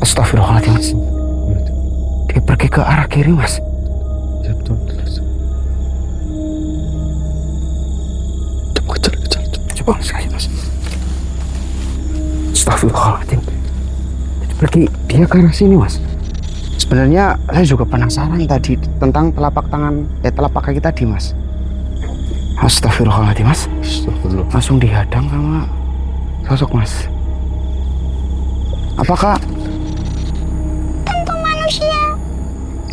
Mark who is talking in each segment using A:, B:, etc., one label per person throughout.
A: Astagfirullahaladzim mas. Dia pergi ke arah kiri mas.
B: Ya betul. Kejar.
A: Coba sekali mas. Astagfirullahaladzim. Dia ke arah sini mas. Sebenarnya saya juga penasaran tadi tentang telapak kaki tadi mas. Astagfirullahaladzim mas.
B: Astagfirullah.
A: Langsung dihadang sama sosok mas. Apakah
C: tentu manusia?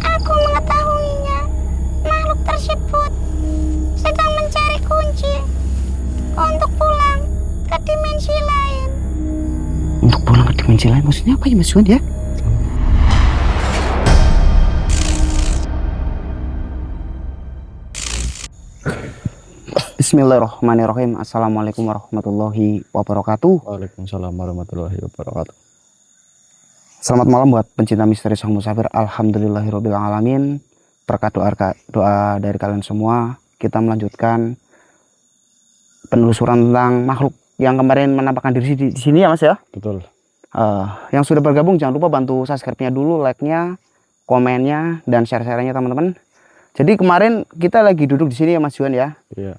C: Aku mengetahuinya. Makhluk tersebut sedang mencari kunci untuk pulang ke dimensi lain.
A: untuk pulang ke dimensi lain maksudnya apa ya mas Juan ya? Bismillahirrahmanirrahim. Assalamualaikum warahmatullahi wabarakatuh.
B: Waalaikumsalam warahmatullahi wabarakatuh.
A: Selamat malam buat pencinta misteri Sang Musafir. Alhamdulillahirabbil alamin. Berkat doa dari kalian semua, kita melanjutkan penelusuran tentang makhluk yang kemarin menampakkan diri di sini ya mas ya.
B: Betul.
A: Yang sudah bergabung jangan lupa bantu subscribe-nya dulu, like-nya, komennya, dan share-share-nya teman-teman. Jadi kemarin kita lagi duduk di sini ya Mas Juan ya.
B: Iya.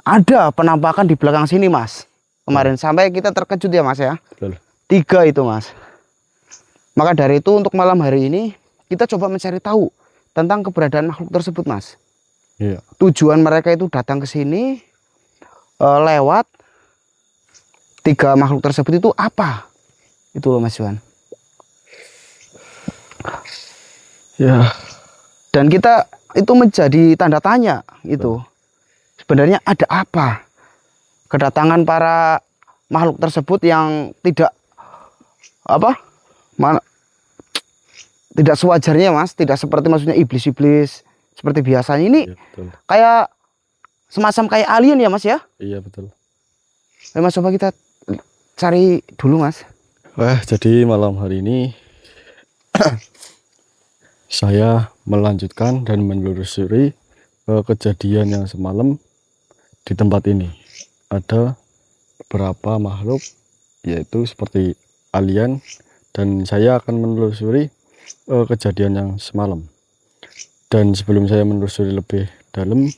A: Ada penampakan di belakang sini mas. Kemarin sampai kita terkejut ya mas ya.
B: Betul.
A: 3 itu mas. Maka dari itu untuk malam hari ini kita coba mencari tahu tentang keberadaan makhluk tersebut mas.
B: Iya.
A: Tujuan mereka itu datang ke sini lewat 3 makhluk tersebut itu apa? Itu loh Mas Juan.
B: Ya.
A: Dan kita itu menjadi tanda tanya itu. Sebenarnya ada apa? Kedatangan para makhluk tersebut yang tidak tidak sewajarnya mas, tidak seperti maksudnya iblis-iblis seperti biasanya ini.
B: Iya, betul.
A: Kayak semacam kayak alien ya mas ya.
B: Iya betul.
A: Mas coba kita cari dulu mas.
B: Jadi malam hari ini saya melanjutkan dan menelusuri kejadian yang semalam di tempat ini. Ada beberapa makhluk yaitu seperti alien, dan saya akan menelusuri kejadian yang semalam. Dan sebelum saya menelusuri lebih dalam,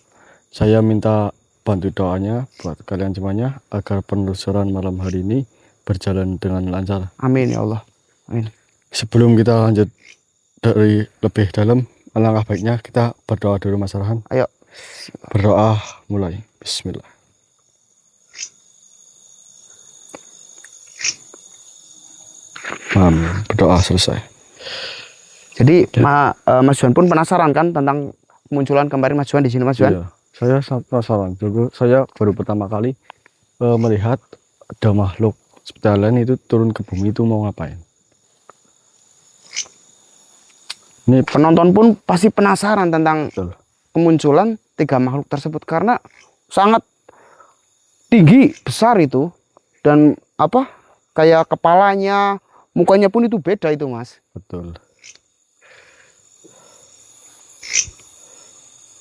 B: saya minta bantu doanya buat kalian semuanya agar penelusuran malam hari ini berjalan dengan lancar.
A: Amin ya Allah. Amin.
B: Sebelum kita lanjut dari lebih dalam, alangkah baiknya kita berdoa dulu Mas Arhan.
A: Ayo.
B: Berdoa mulai. Bismillah. Berdoa selesai.
A: Jadi Mas Juan pun penasaran kan tentang kemunculan kemarin Mas Juan di sini Mas Juan?
B: Iya, saya sangat penasaran. Dulu saya baru pertama kali melihat ada makhluk seperti alien itu turun ke bumi, itu mau ngapain?
A: Ini penonton pun pasti penasaran tentang
B: Betul.
A: kemunculan 3 makhluk tersebut karena sangat tinggi, besar itu, dan kayak kepalanya, mukanya pun itu beda itu mas.
B: Betul.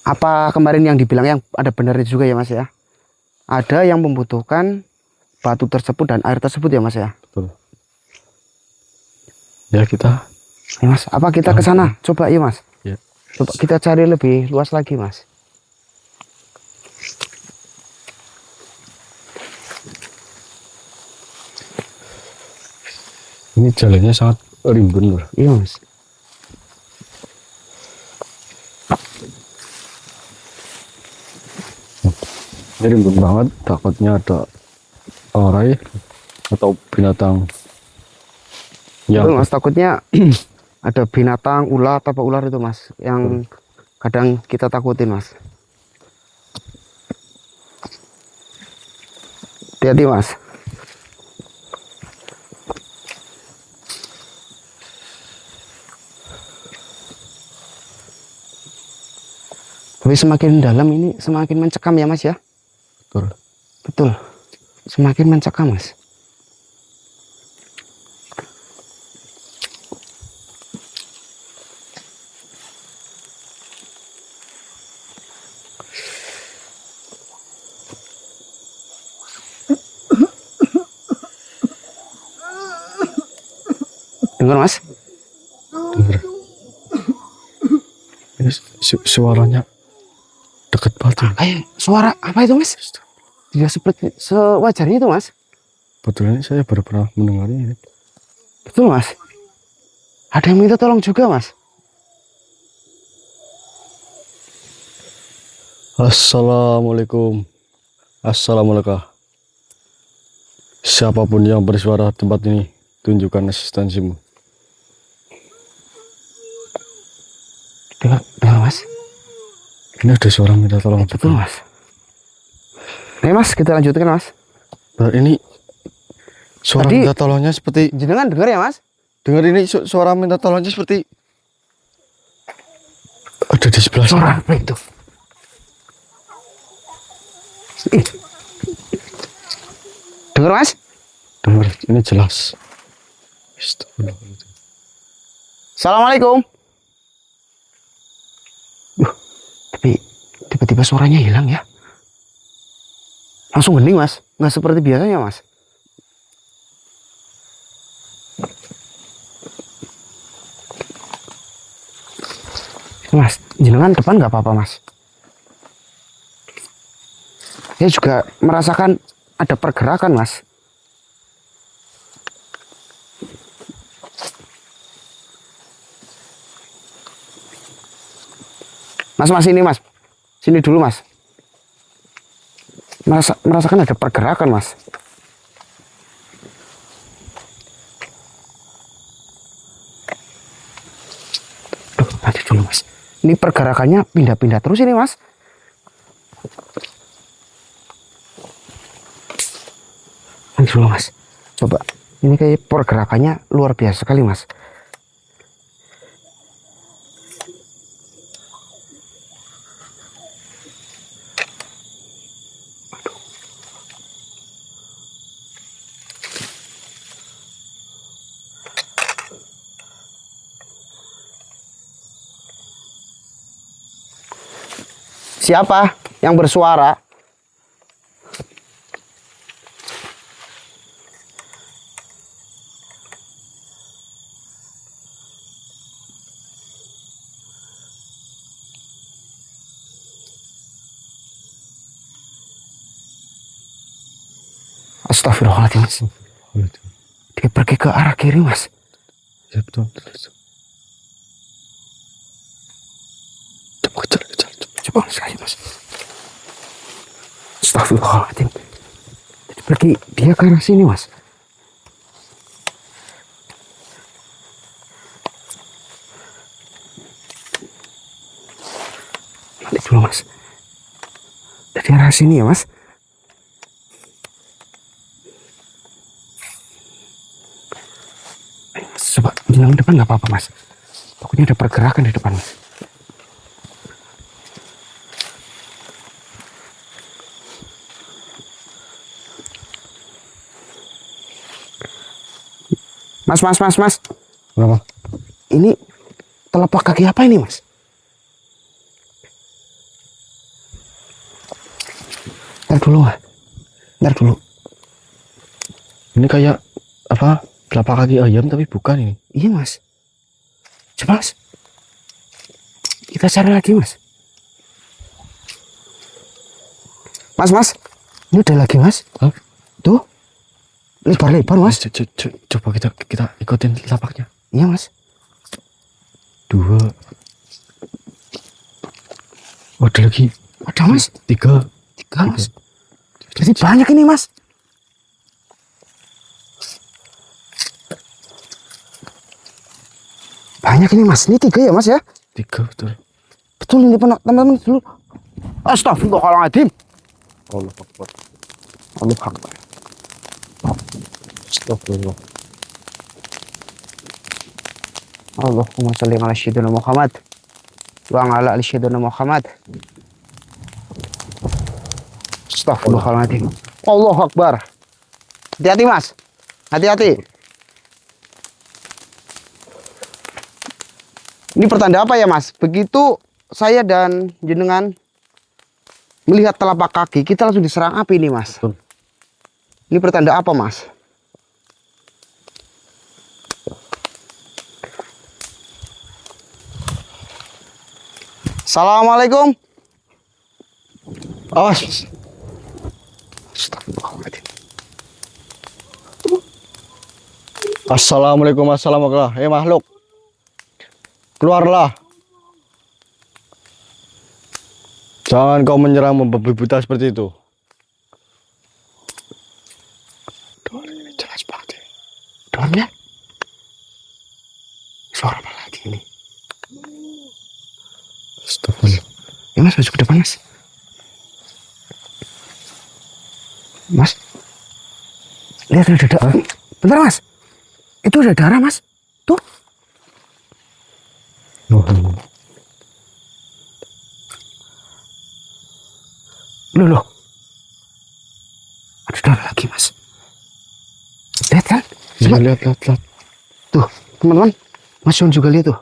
A: Apa kemarin yang dibilang yang ada benarnya juga ya mas ya? Ada yang membutuhkan batu tersebut dan air tersebut ya mas ya?
B: Betul. Ya kita.
A: Ya mas, apa kita ke sana? Coba ya mas.
B: Ya.
A: Coba kita cari lebih luas lagi mas.
B: Ini jalannya sangat rimbun loh.
A: Iya mas.
B: Ini rimbun banget, takutnya ada orai atau binatang yang
A: Betul, mas, takutnya ada binatang, ular atau ular itu mas, yang kadang kita takutin mas. Hati-hati mas. Tapi semakin dalam ini semakin mencekam ya mas ya.
B: Betul.
A: Betul, semakin mencekam mas. Dengar mas?
B: Dengar. Ini suaranya deket banget ini.
A: Kayak suara apa itu mas? Tidak seperti sewajarnya itu mas.
B: Betul, ini saya baru pernah mendengar ini.
A: Betul mas. Ada yang minta tolong juga mas.
B: Assalamualaikum. Assalamualaikum. Siapapun yang bersuara di tempat ini, tunjukkan eksistensimu.
A: Dengar mas?
B: Ini ada suara minta tolong.
A: Betul mas. Ayo mas, kita lanjutkan mas.
B: Nah, ini suara
A: Tadi-
B: minta tolongnya seperti,
A: Jenengan dengar ya mas?
B: dengar ini suara minta tolongnya seperti ada di sebelah sana.
A: Suara apa itu? Ih. Dengar mas?
B: Dengar, ini jelas. Astagfirullahaladzim.
A: Assalamualaikum. Tapi tiba-tiba suaranya hilang ya. Langsung hening mas. Nggak seperti biasanya mas. Mas, jenengan depan nggak apa-apa mas. Saya juga merasakan ada pergerakan mas. Mas ini mas, sini dulu mas. Merasakan ada pergerakan mas. Duh, nanti dulu mas. Ini pergerakannya pindah-pindah terus ini mas. Nanti dulu mas. Coba, ini kayak pergerakannya luar biasa sekali mas. Siapa yang bersuara? Astagfirullahaladzim mas. Dia pergi ke arah kiri mas.
B: Ya betul, betul. Coba kejar.
A: Coba sekali mas. Astagfirullahaladzim. Jadi pergi dia ke arah sini mas. Nanti dulu mas. Dari arah sini ya mas. Ayo, mas, coba bilang depan nggak apa-apa mas. Pokoknya ada pergerakan di depan mas. Mas.
B: Kenapa?
A: Ini telapak kaki apa ini, Mas? Ntar dulu.
B: Ini kayak apa? Telapak kaki ayam tapi bukan ini.
A: Iya, Mas. Coba, Mas. Kita cari lagi, Mas. Mas. Ini udah lagi, Mas.
B: Hah?
A: Tuh. Lebar-lebar, Mas.
B: Coba kita ikutin telapaknya.
A: Iya, Mas.
B: 2. Oh, ada lagi.
A: Ada, Mas.
B: 3.
A: 3, Mas. Jadi banyak ini, Mas. Banyak ini, Mas. Ini 3 ya, Mas ya?
B: 3 betul.
A: Betul ini teman-teman dulu. Astagfirullahaladzim.
B: Allah Akbar.
A: Allah Akbar.
B: Astagfirullah.
A: Allahumma sholli ala sayyidina Muhammad wa ala ali sayyidina Muhammad. Astagfirullahaladzim. Allah Akbar. Hati-hati, Mas. Hati-hati. Ini pertanda apa ya, Mas? Begitu saya dan jenengan melihat telapak kaki, kita langsung diserang api nih, Mas.
B: Betul.
A: Ini pertanda apa, Mas? Assalamualaikum.
B: Awas.
A: Astagfirullahaladzim.
B: Assalamualaikum warahmatullahi wabarakatuh. Makhluk, keluarlah. Jangan kau menyerang membabi buta seperti itu.
A: Doa ini jelas banget ya. Doanya. Suara apa lagi ini?
B: Astagfirullah.
A: Ya mas, maju ke depan mas. Mas, lihat ada darah. Bentar mas, itu ada darah mas. Tuh. Loh. Ada darah lagi mas. Lihat kan?
B: Iya,
A: Coba.
B: lihat.
A: Tuh, teman-teman. Mas Yon juga lihat tuh.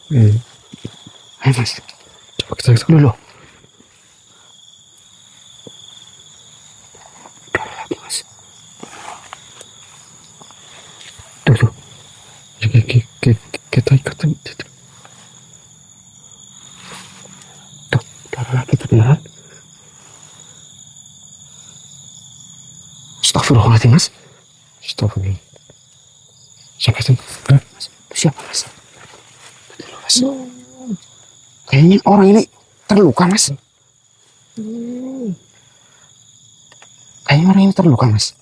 A: Ayo mas.
B: Coba kita
A: Loh. Darah lagi mas. Tuh.
B: Kita ikutin.
A: Tuh, darah lagi tuh teman. Astagfirullahaladzim mas.
B: Astagfirullah. Siapa itu?
A: Mas, itu siapa mas? Betul, mas. Kayaknya orang ini terluka mas. Kayaknya orang ini terluka mas.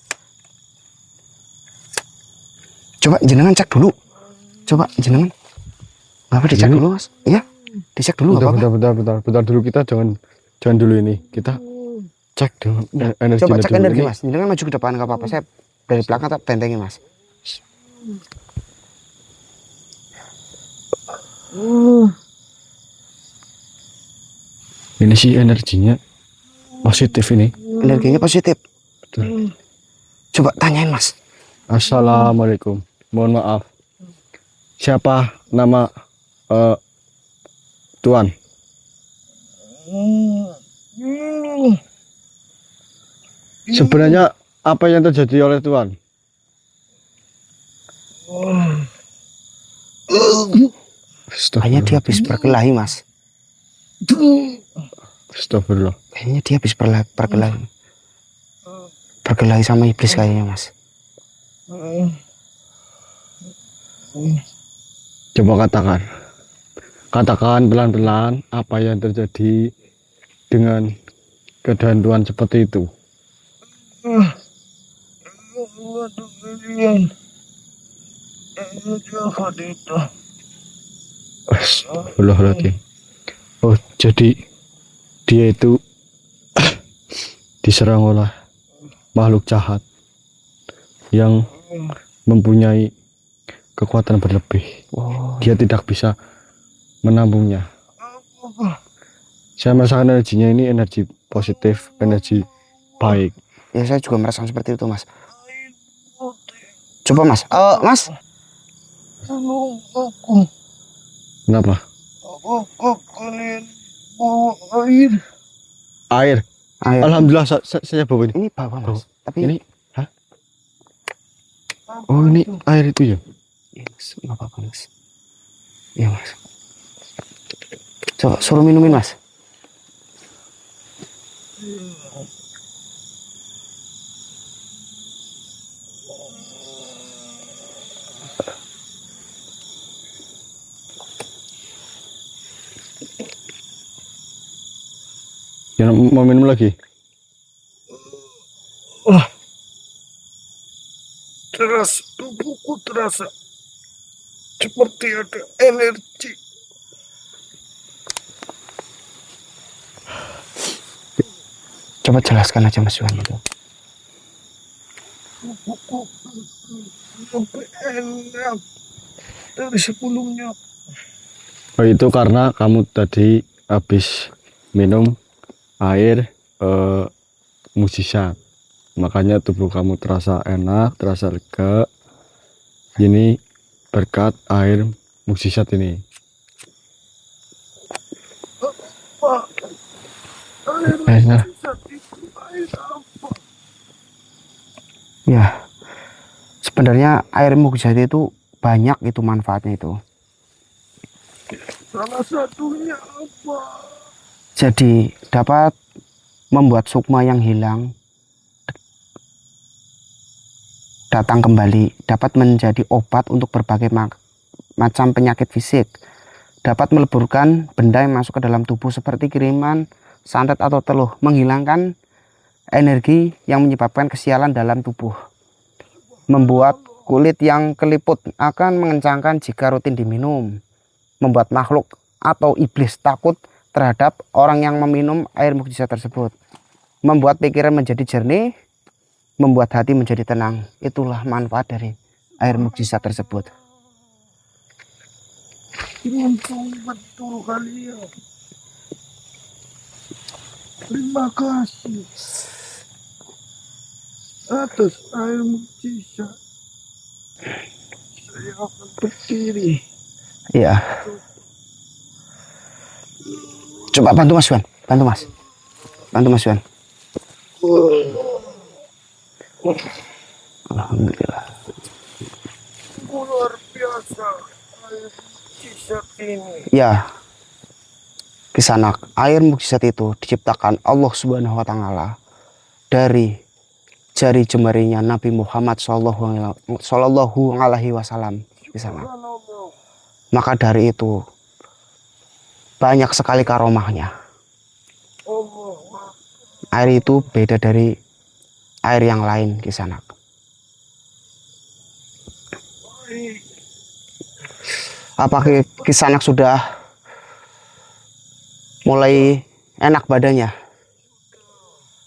A: Coba jenengan cek dulu. Coba jenengan. Nggak apa dicek
B: Ini?
A: dulu mas? Iya, dicek dulu nggak apa-apa.
B: Bentar dulu, kita jangan dulu ini. Kita cek dengan energi.
A: Coba cek energi
B: ini.
A: mas. Jenengan maju ke depan nggak apa-apa. Saya dari belakang tak bentengin mas.
B: Ini sih energinya positif ini.
A: Energinya positif.
B: Betul.
A: Coba tanyain mas.
B: Assalamualaikum. Mohon maaf. Siapa nama Tuan? Sebenarnya apa yang terjadi oleh Tuan?
A: Kayaknya dia habis berkelahi mas.
B: Astagfirullah.
A: Kayaknya dia habis berkelahi. Berkelahi sama iblis kayaknya mas.
B: Coba katakan pelan-pelan apa yang terjadi dengan keadaan Tuan seperti itu. Astagfirullahaladzim. Oh, jadi dia itu diserang oleh makhluk jahat yang mempunyai kekuatan berlebih.
A: Oh,
B: Dia tidak bisa menampungnya. Saya merasakan energinya ini energi positif, energi baik.
A: ya saya juga merasakan seperti itu mas. Coba mas. Mas.
B: Kenapa?
C: Air.
B: Air.
A: Ayo.
B: Alhamdulillah saya bawa ini.
A: Ini bawa mas. Tapi
B: Ini, hah? Oh, ini air itu ya?
A: ya, mas, nggak apa-apa mas. Iya mas. Coba suruh minumin mas.
B: Yang mau minum lagi?
C: Terasa tubuhku terasa seperti ada energi.
A: Coba jelaskan aja mas Yuhan itu.
C: Tubuhku lebih enak dari sebelumnya.
B: Oh, itu karena kamu tadi habis minum air mukjizat, makanya tubuh kamu terasa enak, terasa lega. Ini berkat air mukjizat ini.
C: Pak,
B: Airnya
C: air apa?
A: Ya, sebenarnya air mukjizat itu banyak itu manfaatnya itu.
C: Salah satunya apa?
A: Jadi dapat membuat sukma yang hilang datang kembali, dapat menjadi obat untuk berbagai macam penyakit fisik, dapat meleburkan benda yang masuk ke dalam tubuh seperti kiriman, santet atau teluh, menghilangkan energi yang menyebabkan kesialan dalam tubuh, membuat kulit yang keliput akan mengencangkan jika rutin diminum, membuat makhluk atau iblis takut terhadap orang yang meminum air mukjizat tersebut, membuat pikiran menjadi jernih, membuat hati menjadi tenang. Itulah manfaat dari air mukjizat tersebut.
C: Untung betul kalian. Terima kasih atas air mukjizat. Saya akan berdiri.
A: Iya. Coba bantu Mas Wan, bantu Mas. Bantu Mas Wan. Alhamdulillah.
C: Luar biasa air mukjizat ini.
A: Ya. Kisanak, air mukjizat itu diciptakan Allah Subhanahu wa taala dari jari jemarinya Nabi Muhammad Shallallahu alaihi wasallam. Kisanak. Maka dari itu banyak sekali karomahnya. Air itu beda dari air yang lain, Kisanak. Apakah Kisanak sudah mulai enak badannya?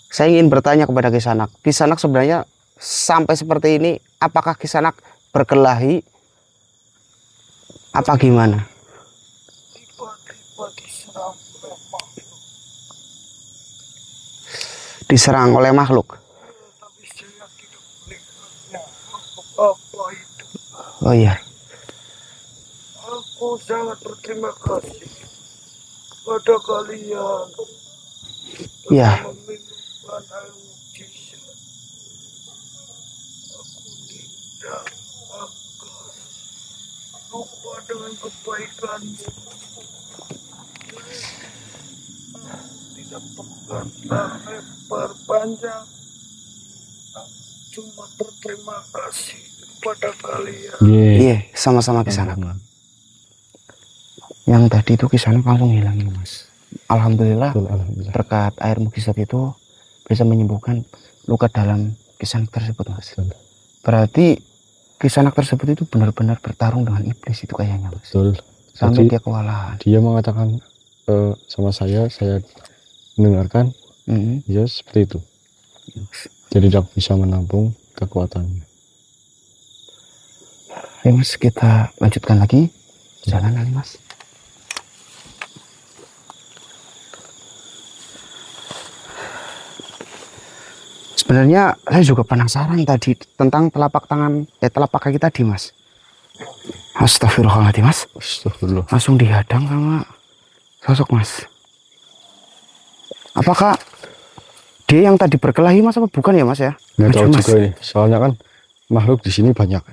A: Saya ingin bertanya kepada Kisanak. Kisanak sebenarnya sampai seperti ini, apakah Kisanak berkelahi? Apa gimana?
C: Tiba-tiba diserang oleh makhluk.
A: Diserang oleh makhluk.
C: Tapi saya tidak melihatnya. Apa itu?
A: Oh iya.
C: Aku sangat berterima kasih pada kalian
A: Iya.
C: telah meminumkan air mukjizat. Aku tidak akan lupa dengan kebaikanmu. Tidak berkata lebar panjang. Aku cuma berterima kasih kepada kalian.
A: Iya, sama-sama Kisanak. Yang tadi itu Kisanak langsung hilang ini, Mas. Alhamdulillah,
B: Alhamdulillah.
A: berkat air mukjizat itu bisa menyembuhkan luka dalam Kisanak tersebut, Mas. Berarti Kisanak tersebut itu benar-benar bertarung dengan iblis itu kayaknya, Mas.
B: Betul.
A: Sampai
B: Jadi,
A: dia kewalahan.
B: dia mengatakan sama saya mendengarkan, ya seperti itu. Jadi tidak bisa menampung kekuatannya.
A: Ayo Mas, kita lanjutkan lagi jalan kali Mas. Sebenarnya saya juga penasaran tadi tentang telapak kaki tadi, Mas. Astagfirullahaladzim, Mas.
B: Astagfirullah.
A: Langsung dihadang sama sosok, Mas. Apakah dia yang tadi berkelahi, Mas, apa bukan ya, Mas ya?
B: Nggak tahu
A: Jujur, Mas.
B: juga ini. Soalnya kan makhluk di sini banyak.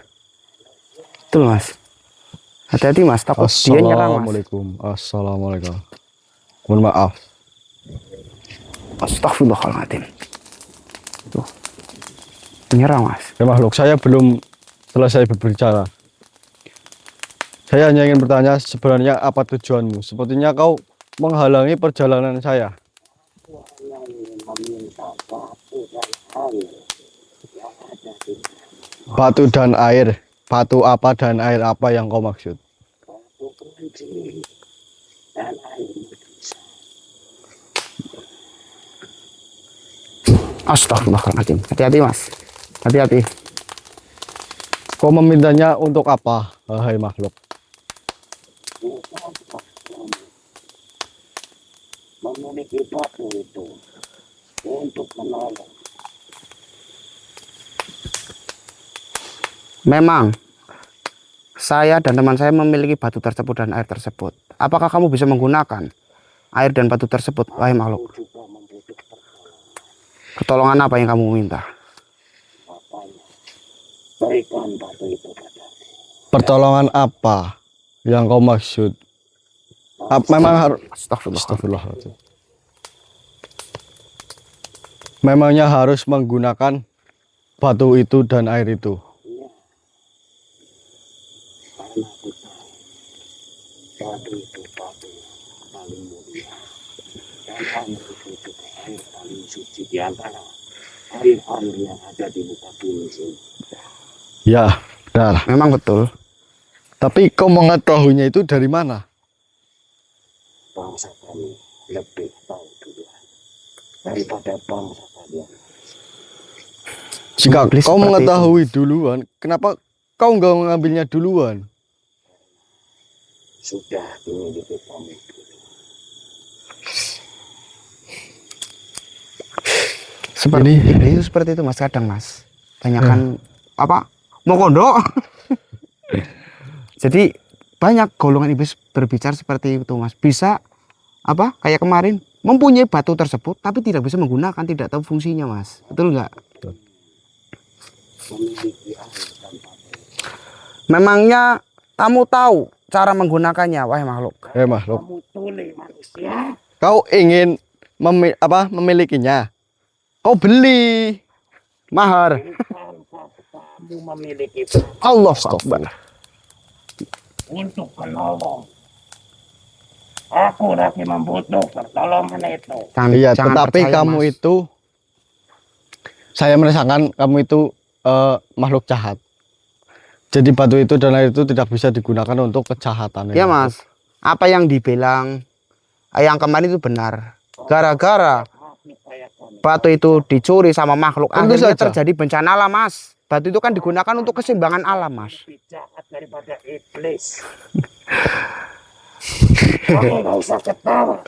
A: Betul, Mas. Hati-hati, Mas. Takut dia nyerang, Mas.
B: Assalamualaikum. Assalamualaikum. Mohon maaf.
A: Astagfirullahaladzim. Tuh. Menyerang, Mas.
B: Ya makhluk, saya belum selesai berbicara. Saya hanya ingin bertanya, sebenarnya apa tujuanmu? Sepertinya kau menghalangi perjalanan saya. Batu dan air. Batu apa dan air apa yang kau maksud?
A: Astagfirullahaladzim. Hati-hati, Mas. Hati-hati.
B: Kau memintanya untuk apa, hai makhluk?
D: Memiliki batu itu untuk menolong.
A: Memang saya dan teman saya memiliki batu tersebut dan air tersebut. Apakah kamu bisa menggunakan air dan batu tersebut, wahai makhluk?
D: Juga membutuhkan
A: Pertolongan apa yang kamu minta?
D: bapaknya. Berikan batu itu padaku.
B: Pertolongan apa yang kau maksud? Memang harus
A: Astagfirullah.
B: Astagfirullahaladzim. Memangnya harus menggunakan batu itu dan air itu.
D: Iya. Karena aku tahu batu itu batu paling mulia. Dan air itu juga air paling suci di antara air-air yang ada di muka bumi ini.
B: Ya, benar.
A: Memang betul.
B: Tapi kau mengetahuinya itu dari mana?
D: Bangsa kami lebih tahu duluan daripada bangsa kalian.
B: Jika
A: Iblis
B: kau
A: seperti
B: mengetahui duluan, kenapa kau nggak mengambilnya duluan?
D: Sudah dimiliki kami dulu.
A: Seperti itu seperti itu Mas, kadang Mas. Banyakan apa? Mau kondok. Jadi banyak golongan iblis berbicara seperti itu Mas. Bisa apa? Kayak kemarin mempunyai batu tersebut tapi tidak bisa menggunakan, tidak tahu fungsinya Mas. Betul nggak?
D: Memiliki air dan batu.
A: Memangnya kamu tahu cara menggunakannya, wahai makhluk?
B: Makhluk.
D: Kamu tuli manusia.
B: Kau ingin memilikinya? Kau beli.
A: Mahar.
D: Tanpa kamu memiliki
A: Allah Akbar.
D: untuk menolong. Aku lagi membutuhkan pertolongan itu.
B: Iya,
A: Jangan
B: tetapi
A: percaya,
B: kamu
A: Mas.
B: itu, saya merasakan kamu itu makhluk jahat. Jadi batu itu dan air itu tidak bisa digunakan untuk kejahatan.
A: Ya Mas, apa yang dibilang yang kemarin itu benar. Gara-gara batu itu dicuri sama makhluk,
B: Tentu
A: akhirnya
B: saja.
A: terjadi bencana alam Mas. Batu itu kan digunakan untuk keseimbangan alam Mas.
D: Lebih jahat daripada iblis. Kamu nggak usah ketawa.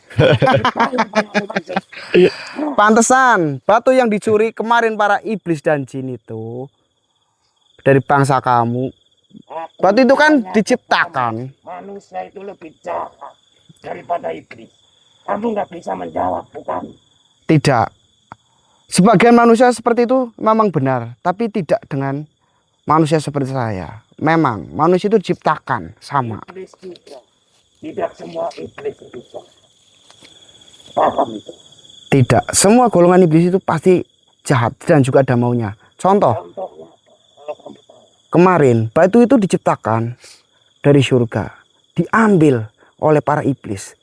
A: Pantesan batu yang dicuri kemarin para iblis dan jin itu dari bangsa kamu. Batu itu kan diciptakan.
D: Manusia itu lebih jahat daripada iblis. Kamu nggak bisa menjawab, bukan?
A: Tidak. Sebagian manusia seperti itu memang benar, tapi tidak dengan manusia seperti saya. Memang manusia itu diciptakan sama.
D: Iblis juga. Tidak semua iblis itu jahat. Paham itu?
A: Tidak. Semua golongan iblis itu pasti jahat dan juga ada maunya. Contoh,
D: Contohnya apa? Kalau kamu tahu.
A: kemarin batu itu diciptakan dari surga, diambil oleh para iblis.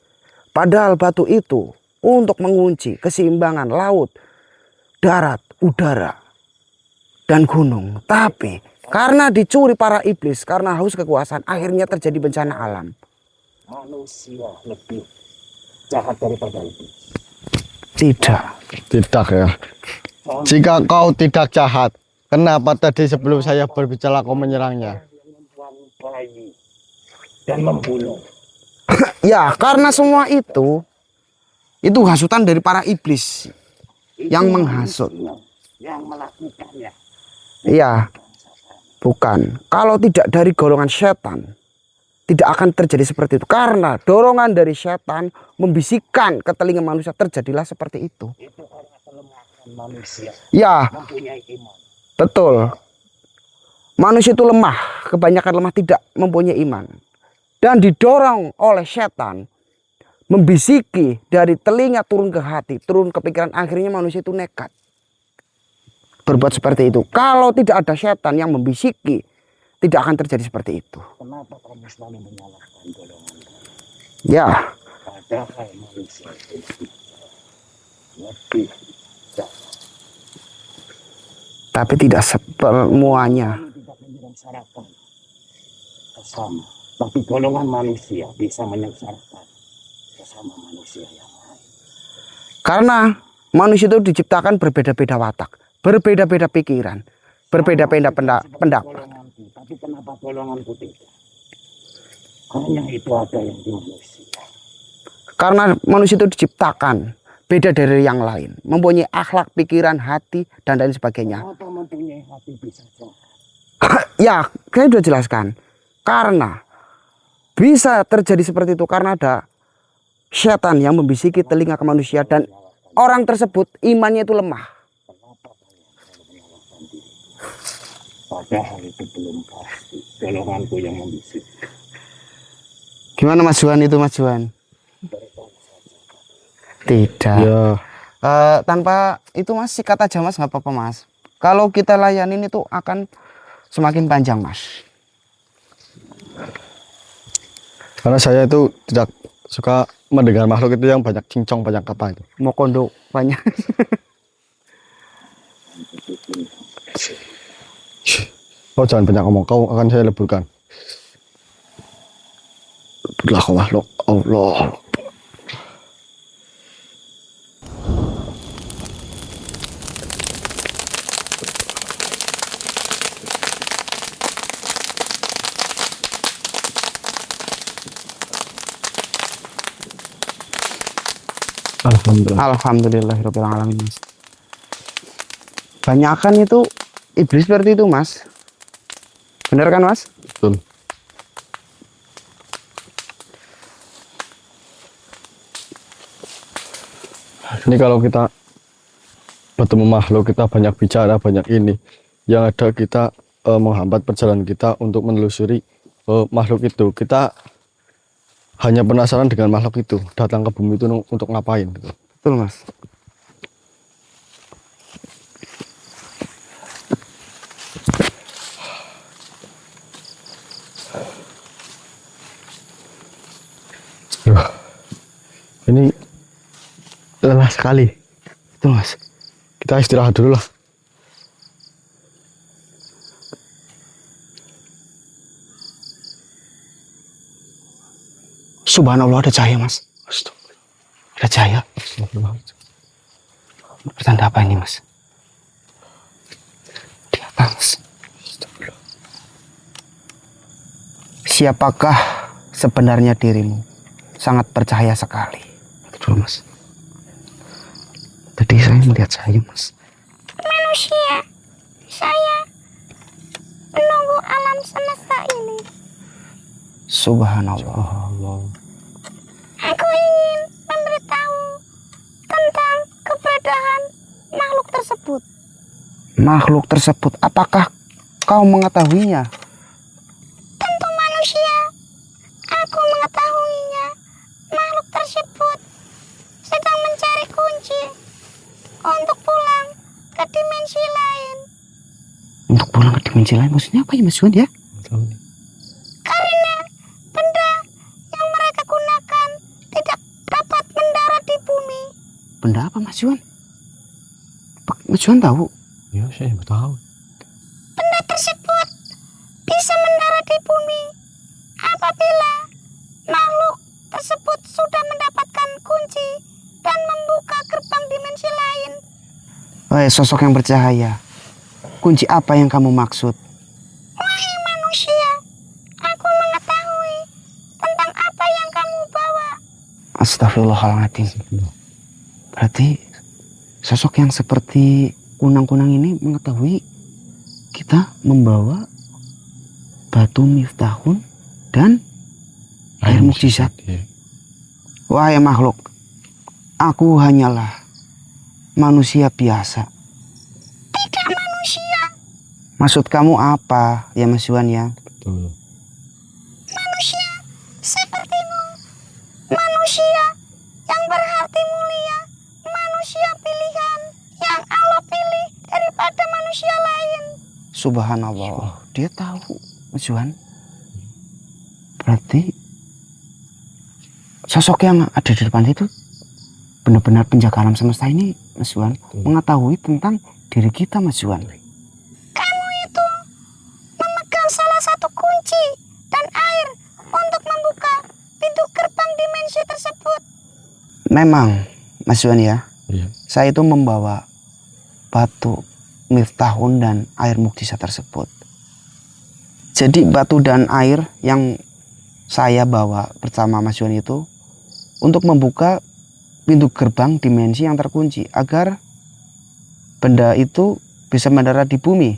A: Padahal batu itu untuk mengunci keseimbangan laut, darat, udara, dan gunung. Tapi karena dicuri para iblis, karena haus kekuasaan, akhirnya terjadi bencana alam.
D: Manusia lebih jahat daripada iblis.
A: Tidak.
B: Tidak ya. Jika kau tidak jahat, kenapa tadi sebelum saya berbicara kau menyerangnya?
D: Yang membuang bayi dan membunuh.
A: Ya, karena semua itu hasutan dari para iblis yang menghasut.
D: Yang melakukannya.
A: Iya, bukan. Kalau tidak dari golongan setan, tidak akan terjadi seperti itu. Karena dorongan dari setan membisikkan ke telinga manusia, terjadilah seperti itu.
D: Itu karena kelemahan manusia
A: Ya,
D: mempunyai iman.
A: betul. Manusia itu lemah, kebanyakan lemah, tidak mempunyai iman. Dan didorong oleh setan, membisiki dari telinga turun ke hati, turun ke pikiran, akhirnya manusia itu nekat berbuat seperti itu. Kalau tidak ada setan yang membisiki, tidak akan terjadi seperti itu.
D: Kenapa kamu selalu menyalahkan golongan kami?
A: Ya,
D: Padahal manusia itu lebih jahat.
A: tapi tidak semuanya.
D: Kami tidak menyengsarakan sesama. Tapi golongan manusia bisa menyengsarakan sesama manusia yang lain.
A: Karena manusia itu diciptakan berbeda-beda watak, berbeda-beda pikiran, berbeda-beda pendapat.
D: Golonganku, tapi kenapa golonganku tidak? Hanya itu ada yang di manusia.
A: Karena manusia itu diciptakan beda dari yang lain, mempunyai akhlak, pikiran, hati, dan lain sebagainya.
D: Kenapa mempunyai hati bisa jahat?
A: Ya, saya sudah jelaskan. Karena bisa terjadi seperti itu karena ada setan yang membisiki telinga ke manusia dan orang tersebut imannya itu lemah.
D: Kenapa kalian selalu menyalahkan diri? Padahal itu belum pasti. Golonganku yang membisik.
A: Gimana Mas Juan itu Mas Juan? Tidak.
B: Ya,
A: Tanpa itu Mas sikat aja Mas, nggak apa-apa Mas. Kalau kita layanin itu akan semakin panjang Mas.
B: karena saya itu tidak suka mendengar makhluk itu yang banyak cincong, banyak kata itu.
A: Mau kondo banyak.
B: Kau jangan banyak ngomong, kau akan saya leburkan. Leburlah kau makhluk, Allah. Alhamdulillah.
A: Alhamdulillahirabbil alamin Mas. Banyakan itu iblis seperti itu Mas. Bener kan Mas?
B: Betul. Ini kalau kita bertemu makhluk, kita banyak bicara, banyak ini, yang ada kita menghambat perjalanan kita untuk menelusuri makhluk itu. Kita hanya penasaran dengan makhluk itu, datang ke bumi itu untuk ngapain gitu.
A: Betul Mas.
B: Ini lelah sekali.
A: Betul Mas.
B: Kita istirahat dulu lah.
A: Subhanallah, ada cahaya Mas. Ada cahaya. Pertanda apa ini Mas? Di atas. Siapakah sebenarnya dirimu? Sangat percaya sekali. Betul Mas. Tadi saya melihat cahaya Mas.
E: Manusia, saya menunggu alam semesta ini.
A: Subhanallah.
E: Aku ingin memberitahu tentang keberadaan makhluk tersebut.
A: Makhluk tersebut, apakah kau mengetahuinya?
E: Tentu manusia, aku mengetahuinya. Makhluk tersebut sedang mencari kunci untuk pulang ke dimensi lain.
A: Untuk pulang ke dimensi lain maksudnya apa ya Mas Juan ya?
E: Karena benda yang mereka gunakan tidak dapat mendarat di bumi.
A: Benda apa Mas Juan? Mas Juan tahu?
B: Ya, saya nggak tahu.
E: Benda tersebut bisa mendarat di bumi apabila makhluk tersebut sudah mendapatkan kunci dan membuka gerbang dimensi lain.
A: Sosok yang bercahaya. Kunci apa yang kamu maksud?
E: Wahai manusia, aku mengetahui tentang apa yang kamu bawa.
A: Astagfirullahaladzim. Berarti sosok yang seperti kunang-kunang ini mengetahui kita membawa batu miftahun dan air mukjizat. Wahai makhluk, aku hanyalah manusia biasa.
E: Tidak manusia.
A: Maksud kamu apa ya Mas Juan ya?
B: Betul.
E: Manusia sepertimu. Manusia yang berhati mulia. Manusia pilihan yang Allah pilih daripada manusia lain.
A: Subhanallah. Dia tahu Mas Juan. Berarti sosok yang ada di depan itu benar-benar penjaga alam semesta ini Mas Juan. Mengetahui tentang diri kita Mas Juan.
E: Kamu itu memegang salah satu kunci dan air untuk membuka pintu gerbang dimensi tersebut.
A: Memang Mas Juan ya.
B: Iya.
A: Saya itu membawa batu miftahun dan air mukjizat tersebut. Jadi batu dan air yang saya bawa bersama Mas Juan itu untuk membuka pintu gerbang dimensi yang terkunci agar benda itu bisa mendarat di bumi.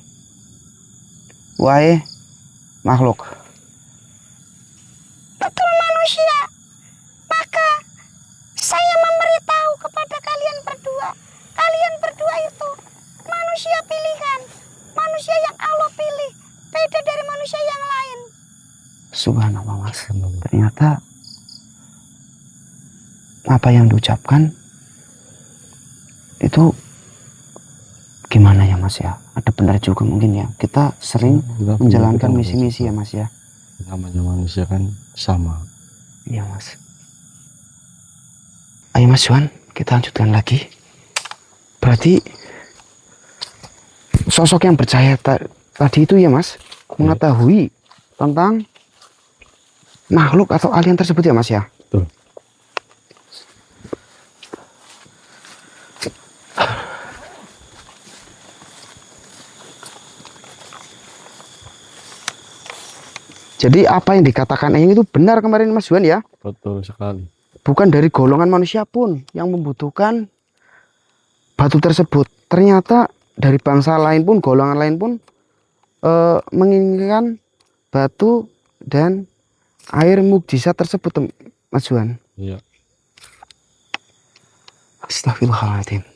A: Wahai makhluk.
E: Betul manusia. Maka saya memberitahu kepada kalian berdua. Kalian berdua itu manusia pilihan. Manusia yang Allah pilih
A: Subhanallah Mas. Ternyata apa yang diucapkan itu gimana ya Mas ya? Ada benar juga mungkin ya. Kita sering menjalankan misi-misi ya Mas ya.
B: Namanya manusia kan sama.
A: Iya Mas. Ayo Mas Juan, kita lanjutkan lagi. Berarti sosok yang percaya tadi itu ya Mas, mengetahui tentang makhluk atau alien tersebut ya Mas ya.
B: Betul.
A: Jadi apa yang dikatakan Eyang itu benar kemarin Mas Juan ya.
B: Betul sekali.
A: Bukan dari golongan manusia pun yang membutuhkan batu tersebut. Ternyata dari bangsa lain pun, golongan lain pun menginginkan batu dan air mukjizat tersebut Mas Juan.
B: Iya.
A: Astagfirullahaladzim.